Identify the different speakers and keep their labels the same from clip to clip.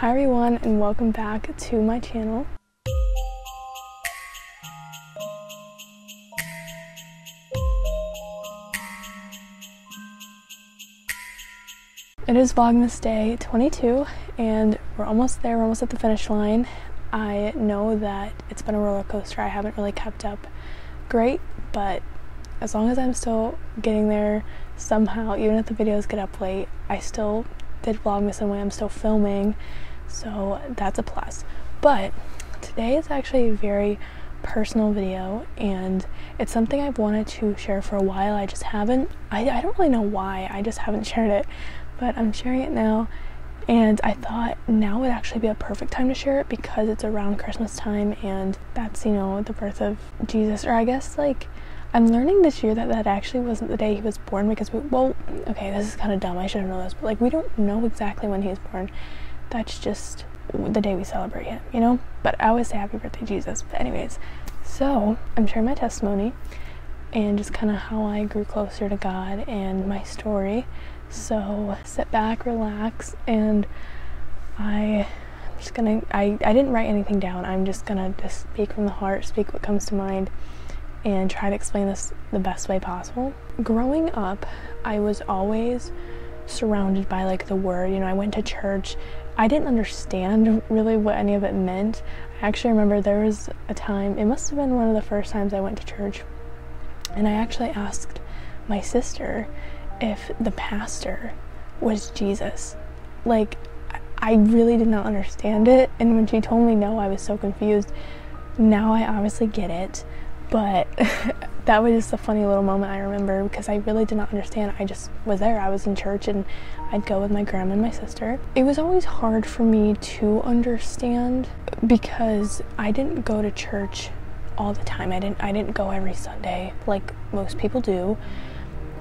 Speaker 1: Hi everyone, and welcome back to my channel. It is Vlogmas day 22 and we're almost there, we're almost at the finish line. I know that it's been a roller coaster. I haven't really kept up great, but as long as I'm still getting there somehow, even if the videos get up late, I still did Vlogmas in a way. I'm still filming, so that's a plus. But today is actually a very personal video and it's something I've wanted to share for a while. I just haven't. I don't really know why, I just haven't shared it, but I'm sharing it now, and I thought now would actually be a perfect time to share it because it's around Christmas time and that's, you know, the birth of Jesus. Or I guess, like, I'm learning this year that that actually wasn't the day he was born, because well, okay, this is kind of dumb, I should have known this, but like, we don't know exactly when he was born. That's just the day we celebrate him, you know? But I always say happy birthday, Jesus. But anyways, so I'm sharing my testimony and just kind of how I grew closer to God and my story. So sit back, relax, and I'm just gonna, I didn't write anything down. I'm just gonna just speak from the heart, speak what comes to mind, and try to explain this the best way possible. Growing up, I was always surrounded by like the word, you know, I went to church. I didn't understand really what any of it meant. I actually remember there was a time, it must have been one of the first times I went to church, and I actually asked my sister if the pastor was Jesus. Like, I really did not understand it, and when she told me no, I was so confused. Now I obviously get it, but that was just a funny little moment I remember because I really did not understand. I just was there. I was in church and I'd go with my grandma and my sister. It was always hard for me to understand because I didn't go to church all the time. I didn't go every Sunday like most people do.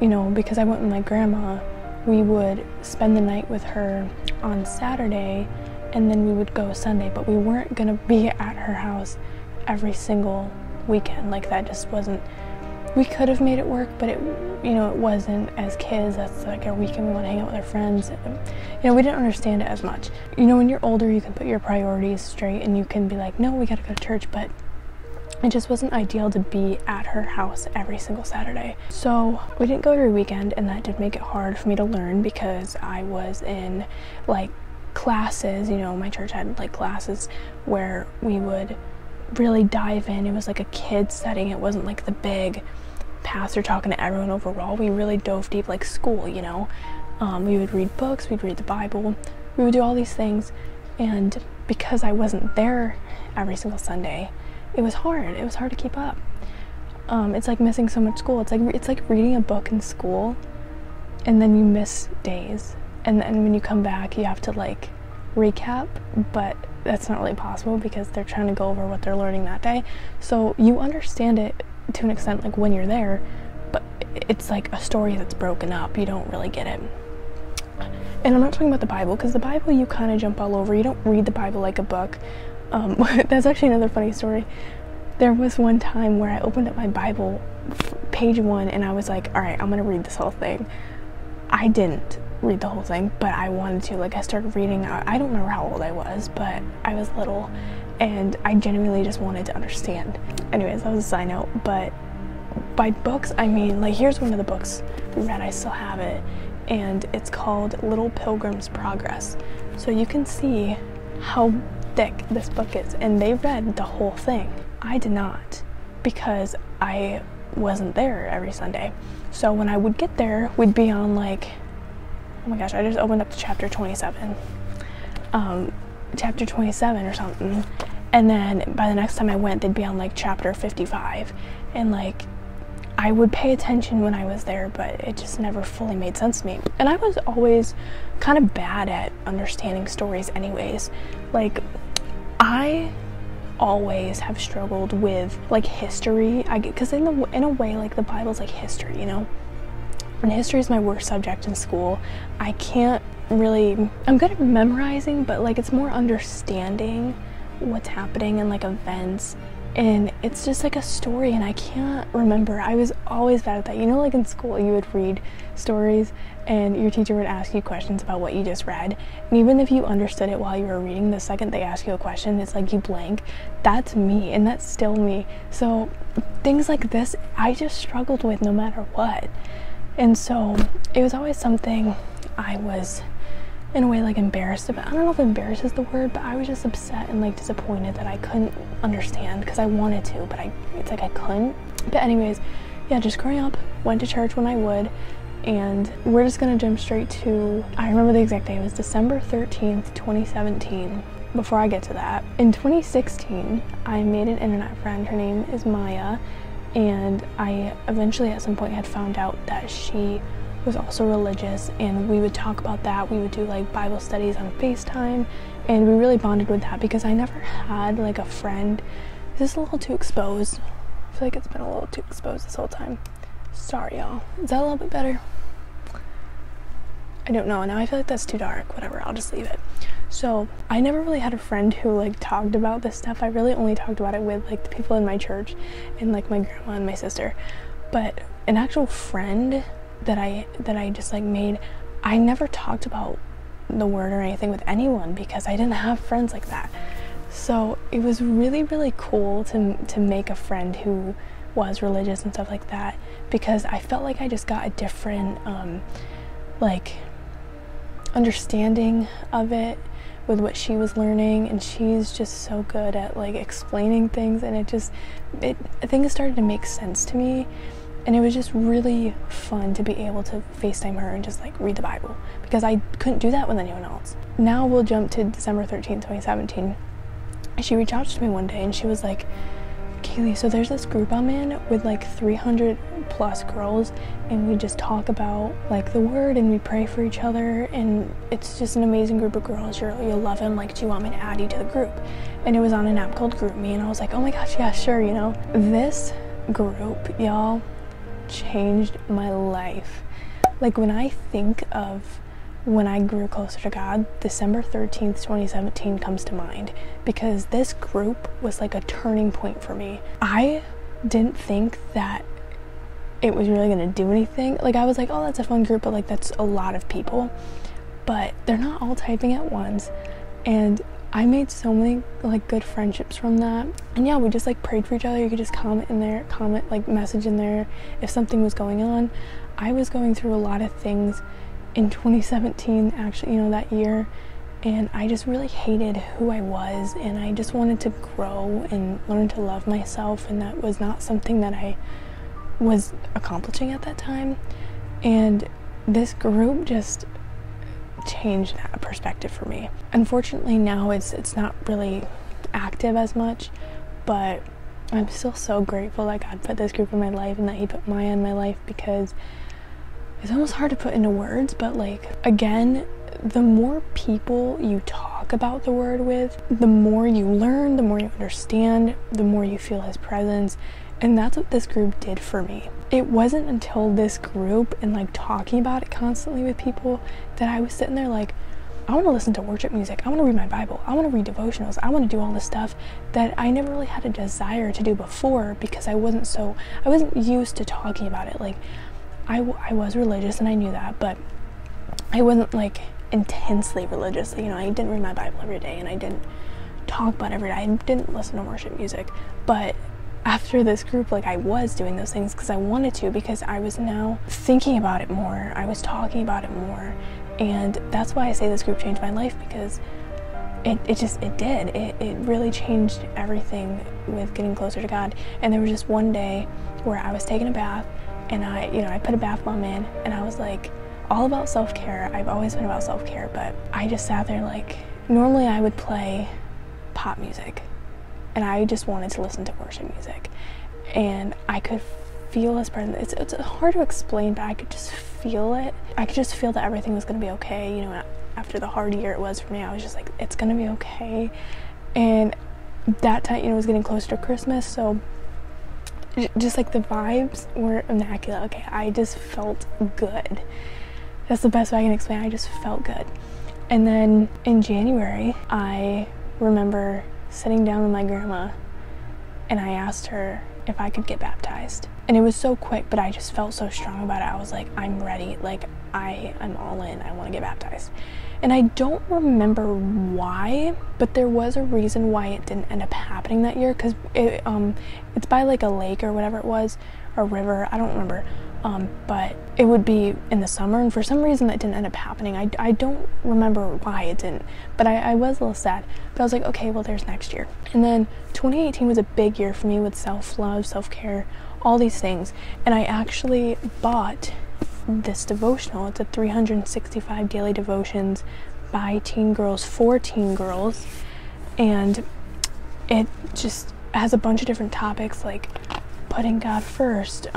Speaker 1: You know, because I went with my grandma, we would spend the night with her on Saturday and then we would go Sunday, but we weren't gonna be at her house every single weekend. Like, that just wasn't, we could have made it work, but it, you know, it wasn't. As kids, that's like our weekend, we want to hang out with our friends. You know, we didn't understand it as much. You know, when you're older, you can put your priorities straight and you can be like, no, we gotta go to church, but it just wasn't ideal to be at her house every single Saturday. So we didn't go every weekend, and that did make it hard for me to learn because I was in like classes, you know, my church had like classes where we would really dive in. It was like a kid's setting. It wasn't like the big pastor talking to everyone overall. We really dove deep like school, you know. We would read books, we'd read the Bible, we would do all these things, and because I wasn't there every single Sunday, it was hard. It was hard to keep up. It's like missing so much school. It's like reading a book in school and then you miss days, and then when you come back you have to like recap, but that's not really possible because they're trying to go over what they're learning that day. So you understand it to an extent like when you're there, but it's like a story that's broken up. You don't really get it. And I'm not talking about the Bible, because the Bible you kind of jump all over. You don't read the Bible like a book. That's actually another funny story. There was one time where I opened up my Bible, page 1, and I was like, all right, I'm gonna read this whole thing. I didn't read the whole thing, but I wanted to. Like, I started reading. I don't remember how old I was, but I was little and I genuinely just wanted to understand. Anyways, that was a side note. But by books, I mean, like, here's one of the books we read. I still have it, and it's called Little Pilgrims Progress. So you can see how thick this book is, and they read the whole thing. I did not, because I wasn't there every Sunday. So when I would get there, we'd be on like, oh my gosh, I just opened up to chapter 27. Chapter 27 or something. And then by the next time I went, they'd be on like chapter 55. And like, I would pay attention when I was there, but it just never fully made sense to me. And I was always kind of bad at understanding stories anyways. Like, I always have struggled with like history. Because in a way, like, the Bible's like history, you know? And history is my worst subject in school. I can't really, I'm good at memorizing, but like, it's more understanding what's happening and like events and it's just like a story, and I can't remember. I was always bad at that. You know, like in school you would read stories and your teacher would ask you questions about what you just read, and even if you understood it while you were reading, the second they ask you a question, it's like you blank. That's me, and that's still me. So things like this I just struggled with no matter what, and so it was always something I was in a way like embarrassed about. I don't know if embarrassed is the word, but I was just upset and like disappointed that I couldn't understand, because I wanted to, but it's like I couldn't. But anyways, yeah, just growing up, went to church when I would, and we're just gonna jump straight to, I remember the exact day, it was December 13th, 2017. Before I get to that, in 2016, I made an internet friend. Her name is Maya, and I eventually at some point had found out that she was also religious, and we would talk about that. We would do like Bible studies on FaceTime, and we really bonded with that because I never had like a friend. Is this a little too exposed? I feel like it's been a little too exposed this whole time. Sorry y'all. Is that a little bit better? I don't know. Now I feel like that's too dark. Whatever, I'll just leave it. So I never really had a friend who like talked about this stuff. I really only talked about it with like the people in my church and like my grandma and my sister. But an actual friend that I just like made, I never talked about the word or anything with anyone because I didn't have friends like that. So it was really, really cool to make a friend who was religious and stuff like that, because I felt like I just got a different like understanding of it with what she was learning, and she's just so good at like explaining things, and I think it started to make sense to me. And it was just really fun to be able to FaceTime her and just like read the Bible, because I couldn't do that with anyone else. Now we'll jump to December 13th, 2017. She reached out to me one day and she was like, Kaylee, so there's this group I'm in with like 300 plus girls, and we just talk about like the word and we pray for each other, and it's just an amazing group of girls. You'll love them. Like, do you want me to add you to the group? And it was on an app called GroupMe, and I was like, oh my gosh, yeah, sure, you know. This group, y'all, changed my life. Like, when I think of when I grew closer to God, December 13th, 2017 comes to mind, because this group was like a turning point for me. I didn't think that it was really gonna do anything. Like, I was like, oh, that's a fun group, but like that's a lot of people, but they're not all typing at once. And I made so many like good friendships from that. And yeah, we just like prayed for each other. You could just comment in there, like message in there if something was going on. I was going through a lot of things in 2017, actually, you know, that year, and I just really hated who I was, and I just wanted to grow and learn to love myself, and that was not something that I was accomplishing at that time. And this group just changed that perspective for me. Unfortunately, now it's not really active as much, but I'm still so grateful that God put this group in my life and that He put Maya in my life, because it's almost hard to put into words, but like, again, the more people you talk about the word with, the more you learn, the more you understand, the more you feel His presence. And that's what this group did for me. It wasn't until this group and like talking about it constantly with people that I was sitting there like, I want to listen to worship music, I want to read my Bible, I want to read devotionals, I want to do all this stuff that I never really had a desire to do before, because I wasn't used to talking about it. Like, I was religious and I knew that, but I wasn't like intensely religious. You know, I didn't read my Bible every day, and I didn't talk about it every day. I didn't listen to worship music. But after this group, like, I was doing those things because I wanted to, because I was now thinking about it more. I was talking about it more. And that's why I say this group changed my life, because it did. It really changed everything with getting closer to God. And there was just one day where I was taking a bath, and I put a bath bomb in, and I was like, all about self-care. I've always been about self-care, but I just sat there like, normally I would play pop music, and I just wanted to listen to worship music, and I could feel His presence. It's hard to explain, but I could just feel it. I could just feel that everything was going to be okay. You know, after the hard year it was for me, I was just like, it's going to be okay. And that time, you know, it was getting closer to Christmas, so just like the vibes were immaculate. Okay, I just felt good. That's the best way I can explain it. I just felt good. And then in January, I remember sitting down with my grandma, and I asked her if I could get baptized. And it was so quick, but I just felt so strong about it. I was like, I'm ready. Like, I'm all in. I want to get baptized. And I don't remember why, but there was a reason why it didn't end up happening that year, because it's by like a lake or whatever it was, or river, I don't remember. But it would be in the summer, and for some reason that didn't end up happening. I don't remember why it didn't, but I was a little sad. But I was like, okay, well, there's next year. And then 2018 was a big year for me with self-love, self-care, all these things. And I actually bought this devotional. It's a 365 daily devotions by teen girls, for teen girls. And it just has a bunch of different topics, like putting God first,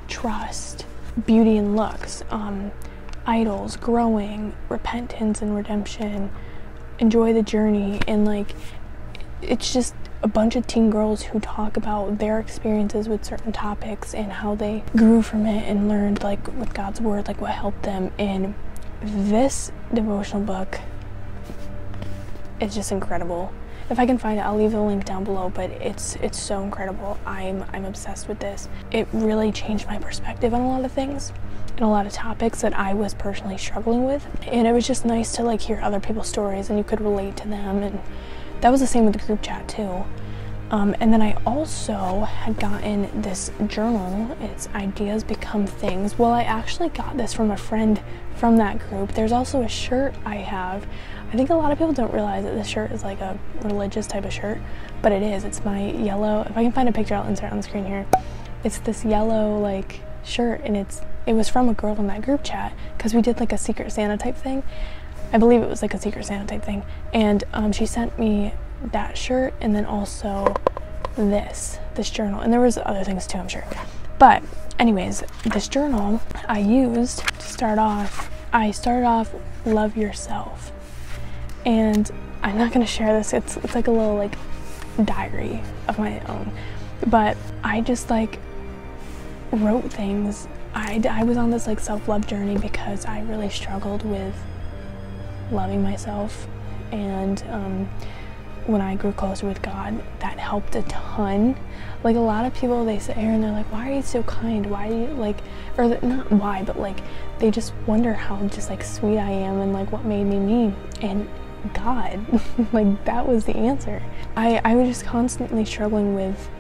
Speaker 1: trust, beauty and looks, idols, growing, repentance and redemption, enjoy the journey. And like, it's just a bunch of teen girls who talk about their experiences with certain topics and how they grew from it and learned, like, with God's word, like what helped them. And this devotional book is just incredible. If I can find it, I'll leave the link down below, but it's so incredible. I'm obsessed with this. It really changed my perspective on a lot of things and a lot of topics that I was personally struggling with. And it was just nice to like hear other people's stories and you could relate to them. And that was the same with the group chat too. And then I also had gotten this journal. It's Ideas Become Things. Well, I actually got this from a friend from that group. There's also a shirt I have. I think a lot of people don't realize that this shirt is like a religious type of shirt, but it is. It's my yellow, if I can find a picture, I'll insert it on the screen here. It's this yellow like shirt, and it was from a girl in that group chat, because we did like a Secret Santa type thing. I believe it was like a Secret Santa type thing. And she sent me that shirt, and then also this journal. And there was other things too, I'm sure. But anyways, this journal I used to start off. I started off, love yourself. And I'm not gonna share this. It's like a little like diary of my own. But I just like wrote things. I was on this like self-love journey because I really struggled with loving myself. And when I grew closer with God, that helped a ton. Like a lot of people, they sit here and they're like, why are you so kind? Why do you like, or not why, but like they just wonder how just like sweet I am and like what made me me. And God, like that was the answer. I was just constantly struggling with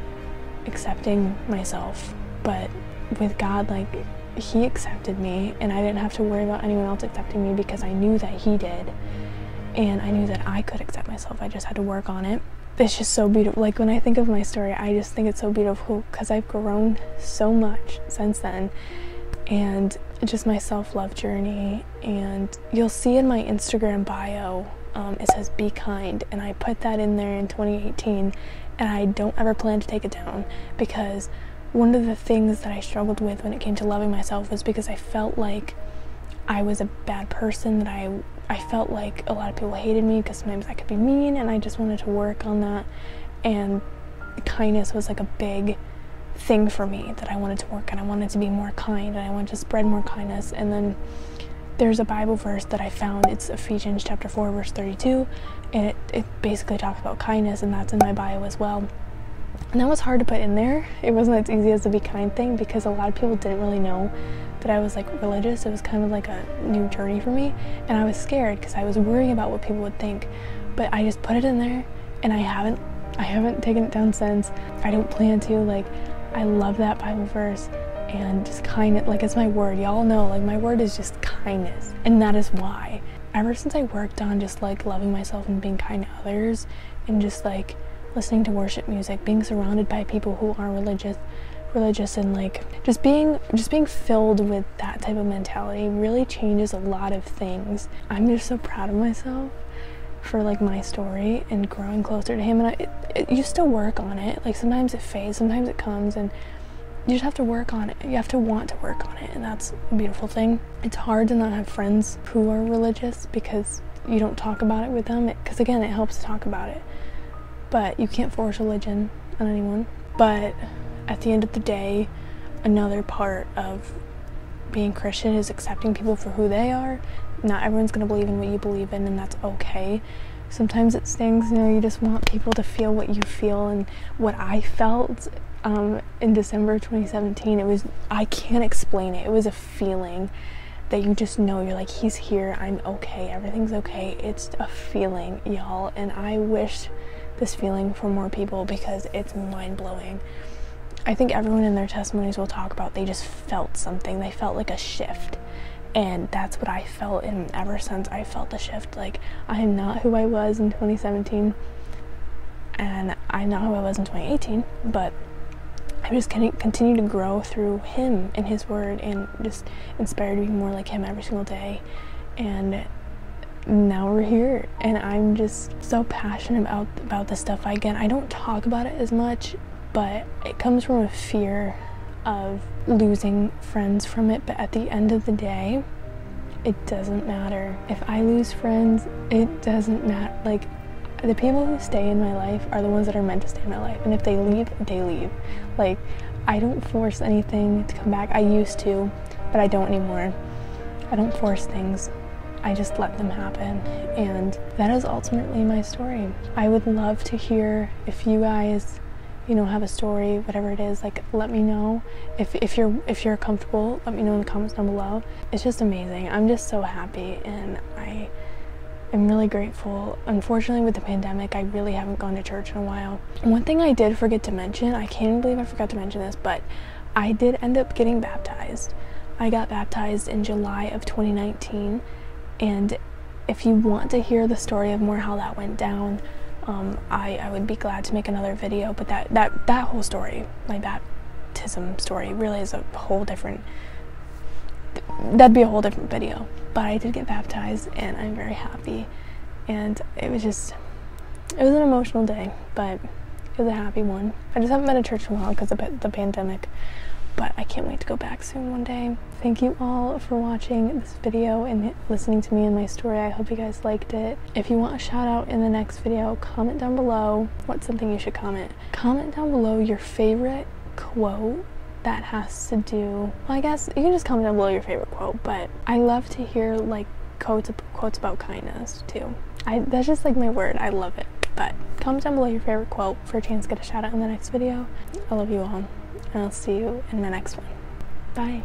Speaker 1: accepting myself, but with God, like he accepted me and I didn't have to worry about anyone else accepting me because I knew that he did. And I knew that I could accept myself. I just had to work on it. It's just so beautiful. Like when I think of my story, I just think it's so beautiful because I've grown so much since then. And just my self-love journey. And you'll see in my Instagram bio, it says be kind. And I put that in there in 2018. And I don't ever plan to take it down, because one of the things that I struggled with when it came to loving myself was because I felt like I was a bad person, that I felt like a lot of people hated me because sometimes I could be mean, and I just wanted to work on that. And kindness was like a big thing for me that I wanted to work on. I wanted to be more kind, and I wanted to spread more kindness. And then there's a Bible verse that I found. It's Ephesians chapter 4 verse 32, and it basically talks about kindness, and that's in my bio as well. And that was hard to put in there. It wasn't as easy as the be kind thing, because a lot of people didn't really know that I was like religious. It was kind of like a new journey for me, and I was scared because I was worrying about what people would think. But I just put it in there, and I haven't taken it down since. I don't plan to. Like, I love that Bible verse, and just kindness, like it's my word. Y'all know, like my word is just kindness, and that is why ever since I worked on just like loving myself and being kind to others, and just like listening to worship music, being surrounded by people who are religious, and like just being filled with that type of mentality really changes a lot of things. I'm just so proud of myself for like my story and growing closer to him. And you still work on it. Like sometimes it fades, sometimes it comes, and you just have to work on it. You have to want to work on it, and that's a beautiful thing. It's hard to not have friends who are religious because you don't talk about it with them, because again, it helps to talk about it, but you can't force religion on anyone. But at the end of the day, another part of being Christian is accepting people for who they are. Not everyone's going to believe in what you believe in, and that's okay. sometimes it stings, you know, you just want people to feel what you feel. And what I felt in December 2017, it was, I can't explain it. It was a feeling that you just know, you're like, he's here, I'm okay, everything's okay. It's a feeling, y'all, and I wish this feeling for more people because it's mind-blowing. I think everyone in their testimonies will talk about they just felt something. They felt like a shift, and that's what I felt. And ever since, I felt the shift. Like, I am not who I was in 2017, and I'm not who I was in 2018, but I just continue to grow through him and his word, and just inspired to be more like him every single day. And now we're here, and I'm just so passionate about this stuff. Again, I don't talk about it as much, but it comes from a fear of losing friends from it. But at the end of the day, it doesn't matter. If I lose friends, it doesn't matter. Like, the people who stay in my life are the ones that are meant to stay in my life, and if they leave, they leave. Like, I don't force anything to come back. I used to, but I don't anymore. I don't force things. I just let them happen, and that is ultimately my story. I would love to hear if you guys, you know, have a story, whatever it is. Like, let me know. If you're comfortable, let me know in the comments down below. It's just amazing. I'm just so happy, and I'm really grateful. Unfortunately, with the pandemic, I really haven't gone to church in a while. One thing I did forget to mention, I can't believe I forgot to mention this, but I did end up getting baptized. I got baptized in July of 2019, and if you want to hear the story of more how that went down, I would be glad to make another video. But that whole story, my baptism story, really is a whole different, that'd be a whole different video. But I did get baptized, and I'm very happy, and it was an emotional day, but it was a happy one. I just haven't been to church in a while because of the pandemic, but I can't wait to go back soon one day. Thank you all for watching this video and listening to me and my story. I hope you guys liked it. If you want a shout out in the next video, comment down below. What's something you should comment? Comment down below your favorite quote that has to do, well, I guess you can just comment down below your favorite quote, but I love to hear like quotes about kindness too. That's just like my word. I love it. But comment down below your favorite quote for a chance to get a shout out in the next video. I love you all, and I'll see you in my next one. Bye.